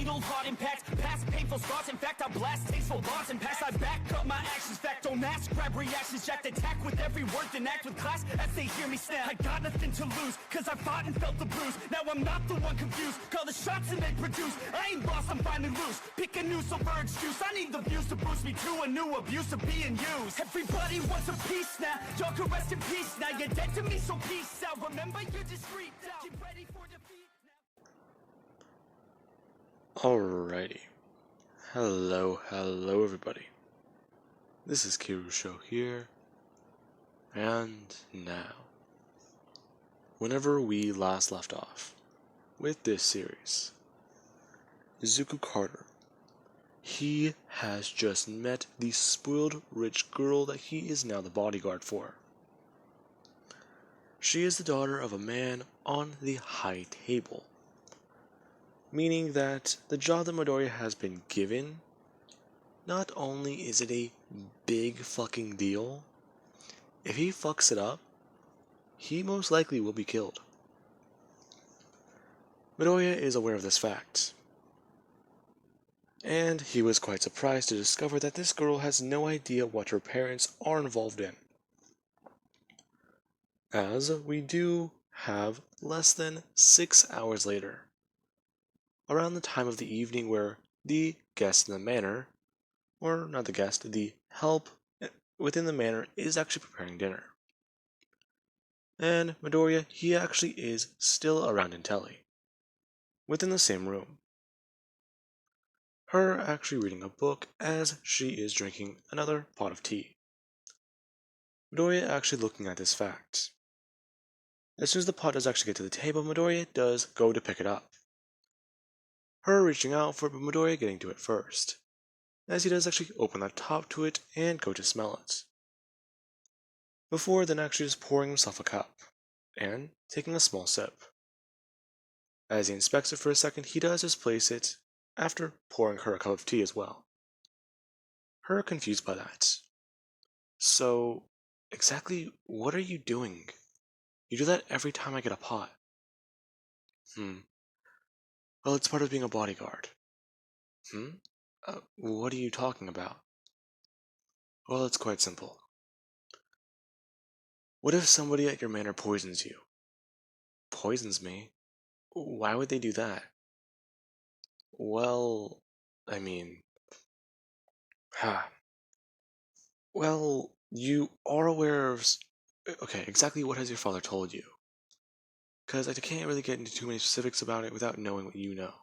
fatal heart impacts, past painful scars. In fact, I blast tasteful bars and pass. I back up my actions, fact don't ask, grab reactions, jacked attack with every word, then act with class as they hear me snap. I got nothing to lose, cause I fought and felt the bruise. Now I'm not the one confused, call the shots and they produce. I ain't lost, I'm finally loose. Pick a new silver excuse, I need the views to boost me to a new abuse of being used. Everybody wants a piece now, y'all can rest in peace now. You're dead to me, so peace out. Remember, you're discreet now. Get ready for defeat now. Alrighty. Hello everybody. This is Kirusho here, and now, whenever we last left off with this series, Izuku Carter, he has just met the spoiled rich girl that he is now the bodyguard for. She is the daughter of a man on the high table, meaning that the job that Midoriya has been given, not only is it a big fucking deal, if he fucks it up, he most likely will be killed. Midoriya is aware of this fact, and he was quite surprised to discover that this girl has no idea what her parents are involved in, as we do have less than 6 hours later, around the time of the evening where the guest in the manor, or not the guest, the help within the manor is actually preparing dinner. And Midoriya, he actually is still around Intelli, within the same room. Her actually reading a book as she is drinking another pot of tea. Midoriya actually looking at this fact. As soon as the pot does actually get to the table, Midoriya does go to pick it up. Her reaching out for it, but Midoriya getting to it first, as he does actually open the top to it and go to smell it, before then actually just pouring himself a cup, and taking a small sip. As he inspects it for a second, he does just place it, after pouring her a cup of tea as well. Her confused by that. So, exactly what are you doing? You do that every time I get a pot. Well, it's part of being a bodyguard. What are you talking about? Well, it's quite simple. What if somebody at your manor poisons you? Poisons me? Why would they do that? Well, I mean... Well, you are aware of... Okay, exactly what has your father told you? Because I can't really get into too many specifics about it without knowing what you know.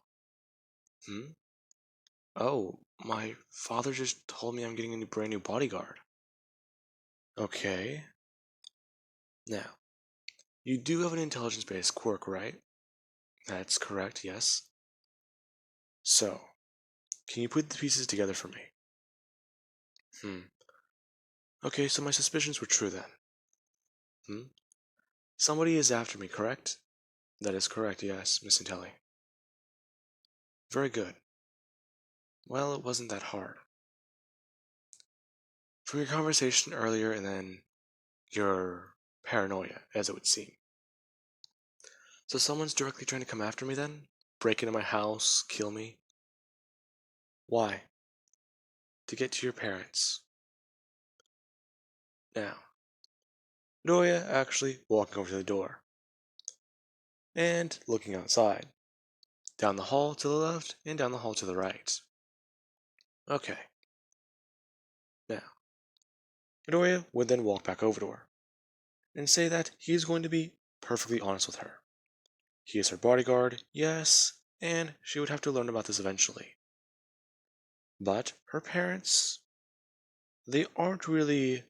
Oh, my father just told me I'm getting a brand new bodyguard. Okay. Now, you do have an intelligence-based quirk, right? That's correct, yes. So, can you put the pieces together for me? Okay, so my suspicions were true then. Somebody is after me, correct? That is correct, yes, Miss Intelli. Very good. Well, it wasn't that hard. From your conversation earlier and then your paranoia, as it would seem. So someone's directly trying to come after me then? Break into my house, kill me? Why? To get to your parents. Now, Midoriya actually walking over to the door, and looking outside. Down the hall to the left, and down the hall to the right. Okay. Now, Midoriya would then walk back over to her, and say that he is going to be perfectly honest with her. He is her bodyguard, yes, and she would have to learn about this eventually. But her parents, they aren't really,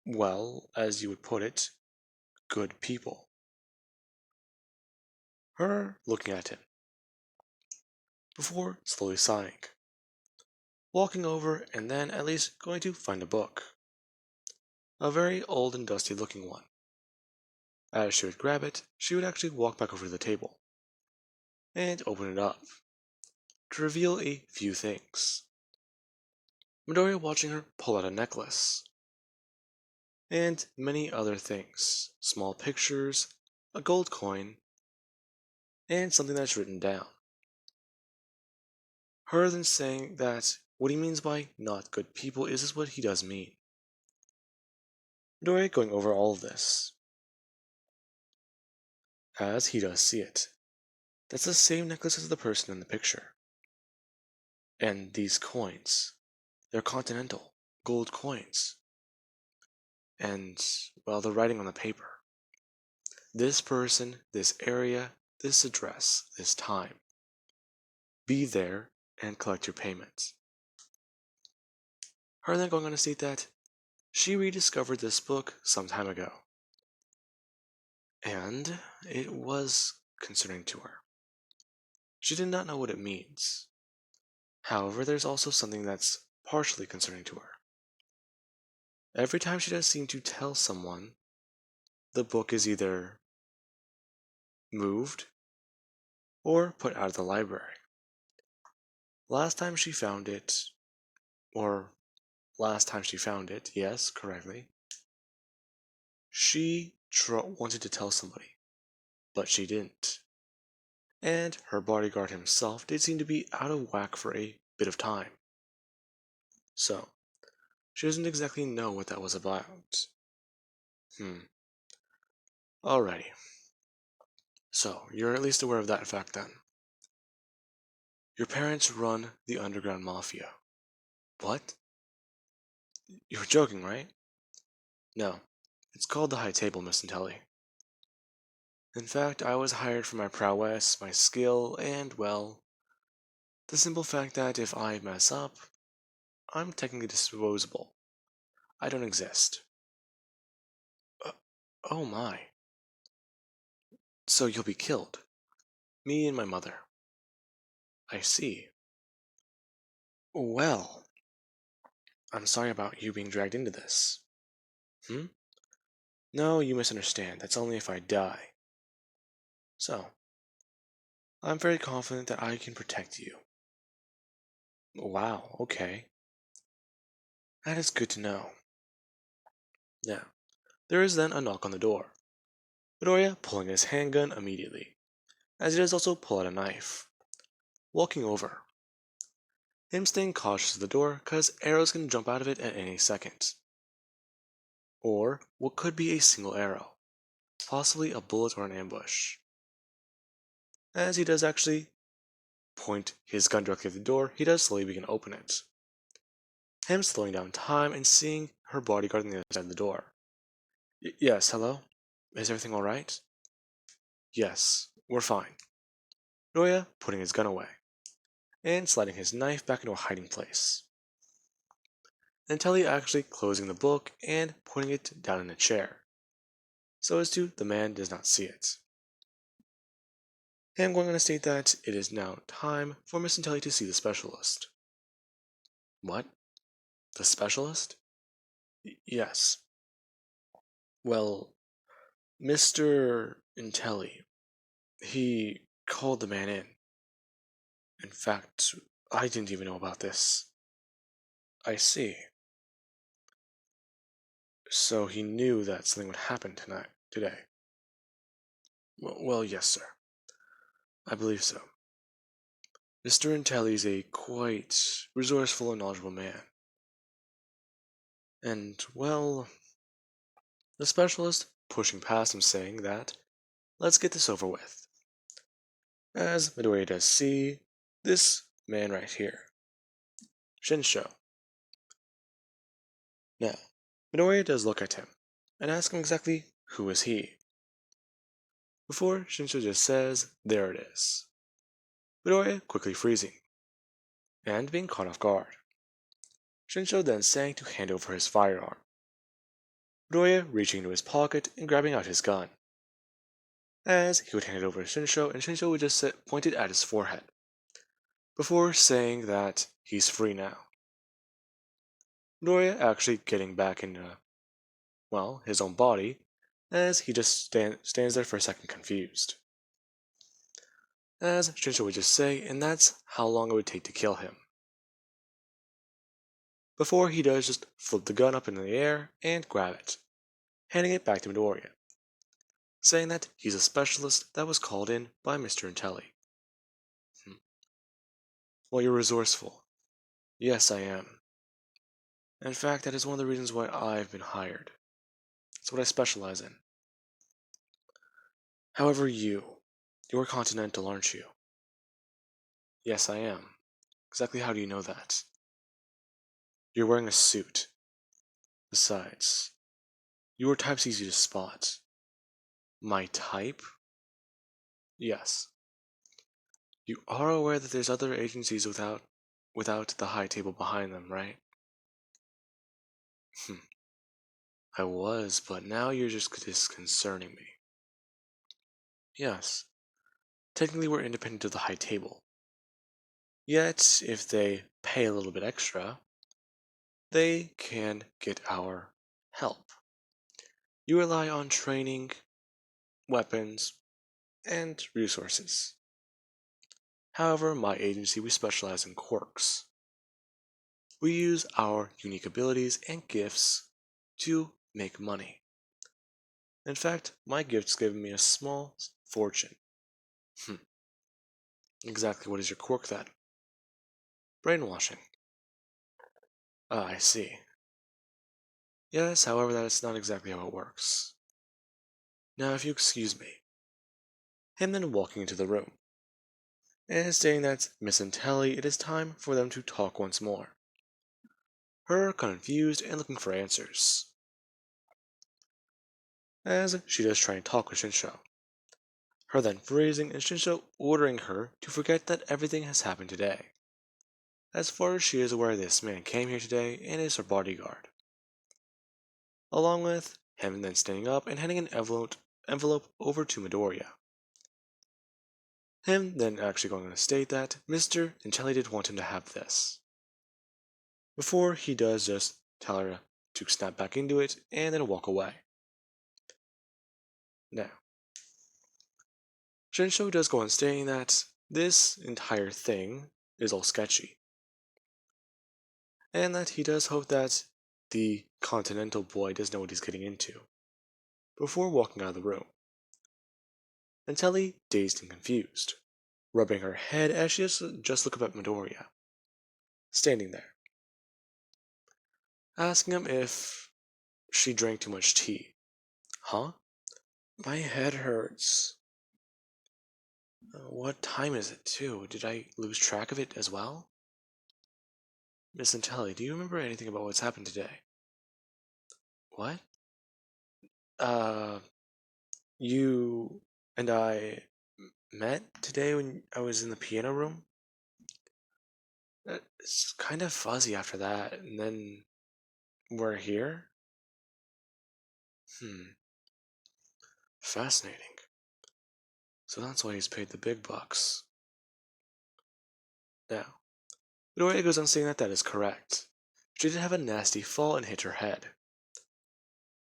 well, as you would put it, good people. Her looking at him, before slowly sighing, walking over and then at least going to find a book. A very old and dusty looking one. As she would grab it, she would actually walk back over to the table and open it up to reveal a few things. Midoriya watching her pull out a necklace and many other things, small pictures, a gold coin, and something that's written down. Her then saying that what he means by not good people is what he does mean. Midoriya going over all of this, as he does see it. That's the same necklace as the person in the picture. And these coins, they're continental, gold coins. And, well, the writing on the paper. This person, this area, this address, this time. Be there and collect your payment. Her then going on to state that she rediscovered this book some time ago. And it was concerning to her. She did not know what it means. However, there's also something that's partially concerning to her. Every time she does seem to tell someone, the book is either moved or put out of the library. Last time she found it, yes, correctly, she wanted to tell somebody, but she didn't. And her bodyguard himself did seem to be out of whack for a bit of time. So, she doesn't exactly know what that was about. Alrighty. So, you're at least aware of that fact then. Your parents run the underground mafia. What? You're joking, right? No. It's called the High Table, Miss Intelli. In fact, I was hired for my prowess, my skill, and, well, the simple fact that if I mess up, I'm technically disposable. I don't exist. Oh my. So you'll be killed. Me and my mother. I see. Well, I'm sorry about you being dragged into this. No, you misunderstand. That's only if I die. So, I'm very confident that I can protect you. Wow, okay. That is good to know. Now, there is then a knock on the door. Midoriya pulling his handgun immediately, as he does also pull out a knife. Walking over. Him staying cautious of the door, cause arrows can jump out of it at any second. Or what could be a single arrow. Possibly a bullet or an ambush. As he does actually point his gun directly at the door, he does slowly begin to open it. Him slowing down time and seeing her bodyguard on the other side of the door. Yes, hello? Is everything alright? Yes, we're fine. Midoriya putting his gun away, and sliding his knife back into a hiding place. Until he actually closing the book and putting it down in a chair, so as to the man does not see it. And I'm going to state that it is now time for Miss Intelli to see the specialist. What? The specialist? Yes. Well, Mr. Intelli, he called the man in. In fact, I didn't even know about this. I see. So he knew that something would happen today. Well, yes, sir. I believe so. Mr. Intelli is a quite resourceful and knowledgeable man. And, well, the specialist pushing past him saying that, let's get this over with. As Midoriya does see this man right here, Shinsho. Now, Midoriya does look at him and ask him exactly who is he. Before Shinsho just says, there it is. Midoriya quickly freezing and being caught off guard. Shinsho then saying to hand over his firearm. Midoriya reaching into his pocket and grabbing out his gun. As he would hand it over to Shinsho, and Shinsho would just point it at his forehead, before saying that he's free now. Midoriya actually getting back into, well, his own body, as he just stands there for a second confused. As Shinsho would just say, and that's how long it would take to kill him. Before he does just flip the gun up into the air and grab it, handing it back to Midoriya, saying that he's a specialist that was called in by Mr. Intelli. Well, you're resourceful. Yes, I am. In fact, that is one of the reasons why I've been hired. It's what I specialize in. However, you're continental, aren't you? Yes, I am. Exactly how do you know that? You're wearing a suit. Besides, your type's easy to spot. My type? Yes. You are aware that there's other agencies without the high table behind them, right? I was, but now you're just disconcerting me. Yes. Technically we're independent of the high table. Yet, if they pay a little bit extra, they can get our help. You rely on training, weapons, and resources. However, my agency, we specialize in quirks. We use our unique abilities and gifts to make money. In fact, my gift's given me a small fortune. Hmm. Exactly what is your quirk then? Brainwashing. Ah, I see. Yes, however, that is not exactly how it works. Now, if you excuse me. Him then walking into the room, and stating that Miss Intelli, it is time for them to talk once more. Her confused and looking for answers. As she does try and talk with Shinsho. Her then freezing and Shinsho ordering her to forget that everything has happened today. As far as she is aware, this man came here today and is her bodyguard. Along with him then standing up and handing an envelope over to Midoriya. Him then actually going to state that Mr. Intelli did want him to have this. Before he does just tell her to snap back into it and then walk away. Now, Shinsho does go on stating that this entire thing is all sketchy, and that he does hope that the Continental boy does know what he's getting into, before walking out of the room. Intelli, dazed and confused, rubbing her head as she just looked up at Midoriya, standing there, asking him if she drank too much tea. Huh? My head hurts. What time is it, too? Did I lose track of it as well? Miss Intelli, do you remember anything about what's happened today? What? Uh, you and I met today when I was in the piano room? It's kind of fuzzy after that, and then we're here? Hmm, fascinating. So that's why he's paid the big bucks. Now, Midoriya goes on saying that that is correct. She did have a nasty fall and hit her head.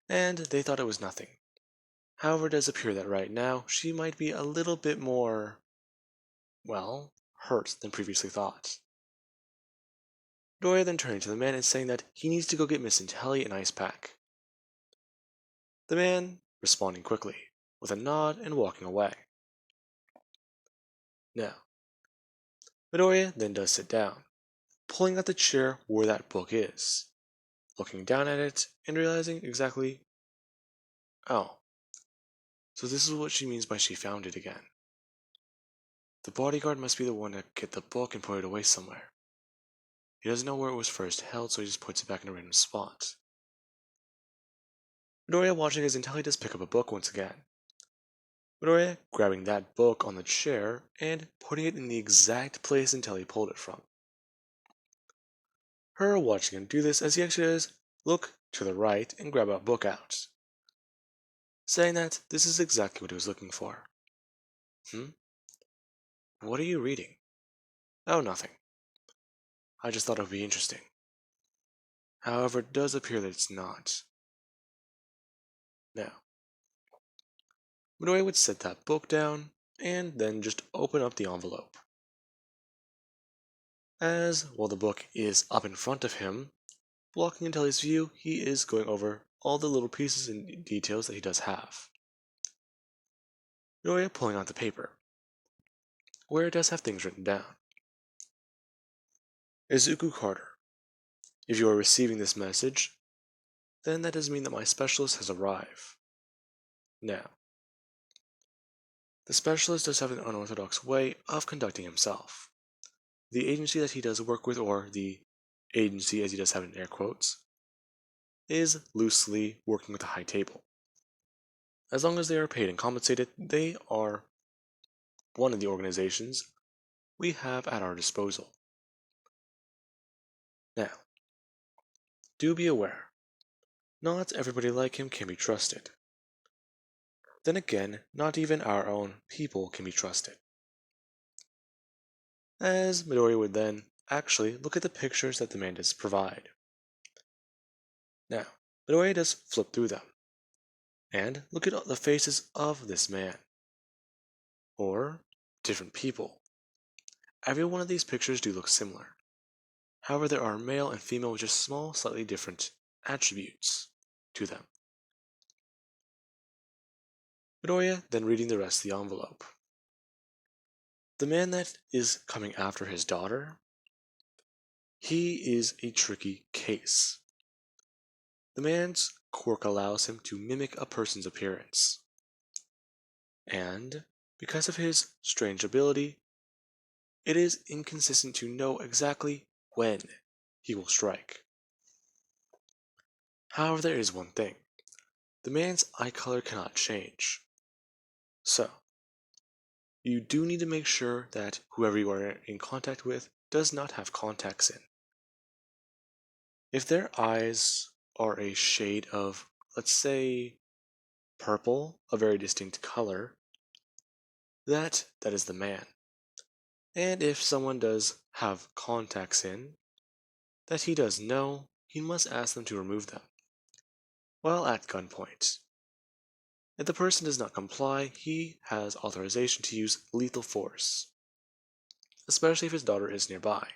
And they thought it was nothing. However, it does appear that right now she might be a little bit more, well, hurt than previously thought. Midoriya then turning to the man and saying that he needs to go get Miss Intelli an ice pack. The man responding quickly, with a nod and walking away. Now, Midoriya then does sit down, pulling out the chair where that book is, looking down at it and realizing exactly, oh, so this is what she means by she found it again. The bodyguard must be the one to get the book and put it away somewhere. He doesn't know where it was first held, so he just puts it back in a random spot. Midoriya watching as Intelli does pick up a book once again. Midoriya grabbing that book on the chair and putting it in the exact place Intelli pulled it from. Her watching him do this as he actually does look to the right and grab a book out, saying that this is exactly what he was looking for. What are you reading? Oh, nothing. I just thought it would be interesting. However, it does appear that it's not. Now, Midoriya would set that book down and then just open up the envelope. As while the book is up in front of him, blocking Intelli's view, he is going over all the little pieces and details that he does have. Midoriya pulling out the paper, where it does have things written down. Izuku Carter, if you are receiving this message, then that does mean that my specialist has arrived. Now, the specialist does have an unorthodox way of conducting himself. The agency that he does work with, or the agency as he does have it in air quotes, is loosely working with a high table. As long as they are paid and compensated, they are one of the organizations we have at our disposal. Now, do be aware, not everybody like him can be trusted. Then again, not even our own people can be trusted. As Midoriya would then actually look at the pictures that the man does provide. Now, Midoriya does flip through them, and look at the faces of this man, or different people. Every one of these pictures do look similar. However, there are male and female with just small, slightly different attributes to them. Midoriya then reading the rest of the envelope. The man that is coming after his daughter, he is a tricky case. The man's quirk allows him to mimic a person's appearance. And, because of his strange ability, it is inconsistent to know exactly when he will strike. However, there is one thing. The man's eye color cannot change. So, you do need to make sure that whoever you are in contact with does not have contacts in. If their eyes are a shade of, let's say, purple, a very distinct color, that is the man. And if someone does have contacts in that he does know, he must ask them to remove them, while at gunpoint. If the person does not comply, he has authorization to use lethal force, especially if his daughter is nearby.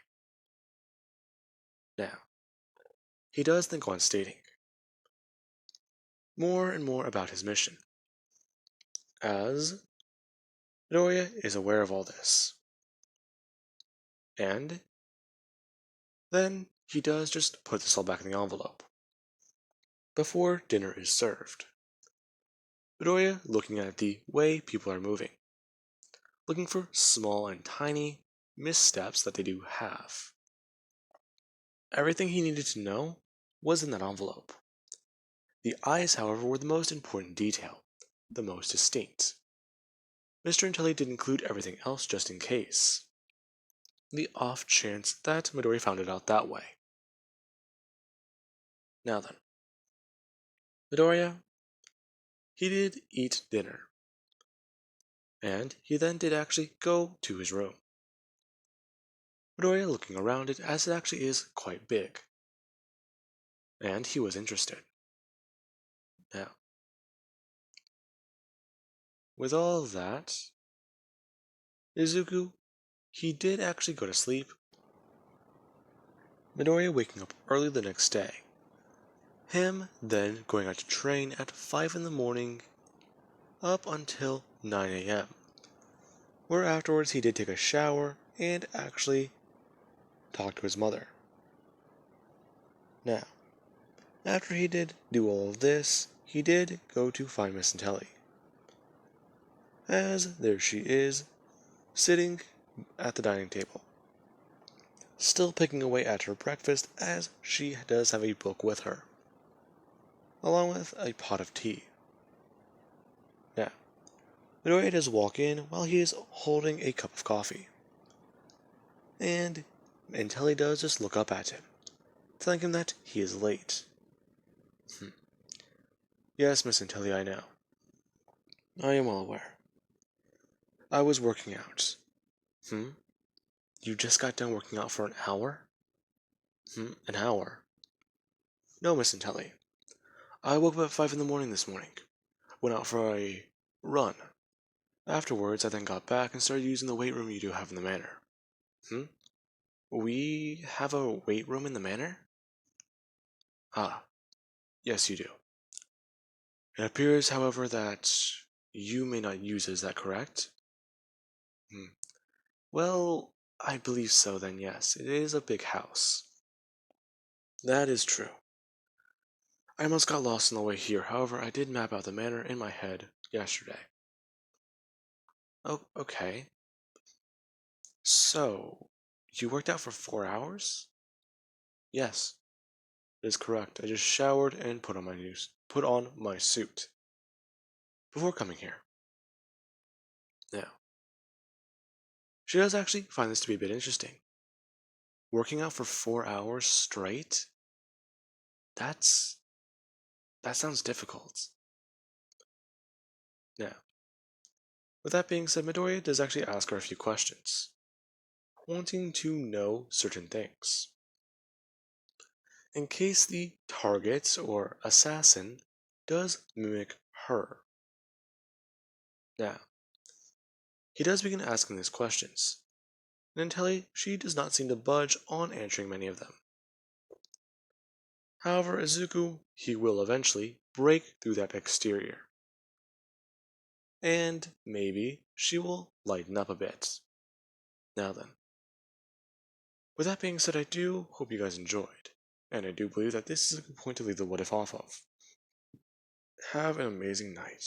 Now, he does then go on stating more and more about his mission, as Midoriya is aware of all this. And then he does just put this all back in the envelope before dinner is served. Midoriya looking at the way people are moving, looking for small and tiny missteps that they do have. Everything he needed to know was in that envelope. The eyes, however, were the most important detail, the most distinct. Mr. Intelli did include everything else just in case. The off chance that Midoriya found it out that way. Now then, Midoriya, he did eat dinner. And he then did actually go to his room. Midoriya looking around it, as it actually is quite big. And he was interested. Now, with all that, Izuku, he did actually go to sleep. Midoriya waking up early the next day. Him then going out to train at 5 in the morning up until 9 a.m. Where afterwards he did take a shower and actually talk to his mother. Now, after he did do all of this, he did go to find Miss Intelli. As there she is, sitting at the dining table, still picking away at her breakfast, as she does have a book with her, along with a pot of tea. Now, Midoriya does walk in while he is holding a cup of coffee, and Intelli does just look up at him, telling him that he is late. Yes, Miss Intelli, I know. I am well aware. I was working out. You just got done working out for an hour? An hour? No, Miss Intelli. I woke up at 5 in the morning this morning. Went out for a run. Afterwards, I then got back and started using the weight room you do have in the manor. We have a weight room in the manor? Ah, yes you do. It appears, however, that you may not use it, is that correct? Well, I believe so then, yes. It is a big house. That is true. I almost got lost on the way here, however, I did map out the manor in my head yesterday. Oh, okay. So, you worked out for 4 hours? Yes, that is correct. I just showered and put on my suit before coming here. Now, she does actually find this to be a bit interesting. Working out for 4 hours straight? That's that sounds difficult. Now, with that being said, Midoriya does actually ask her a few questions, wanting to know certain things. In case the target or assassin does mimic her. Now, he does begin asking these questions, and until she does not seem to budge on answering many of them. However, Izuku, he will eventually break through that exterior. And maybe she will lighten up a bit. Now then, with that being said, I do hope you guys enjoyed, and I do believe that this is a good point to leave the what if off of. Have an amazing night.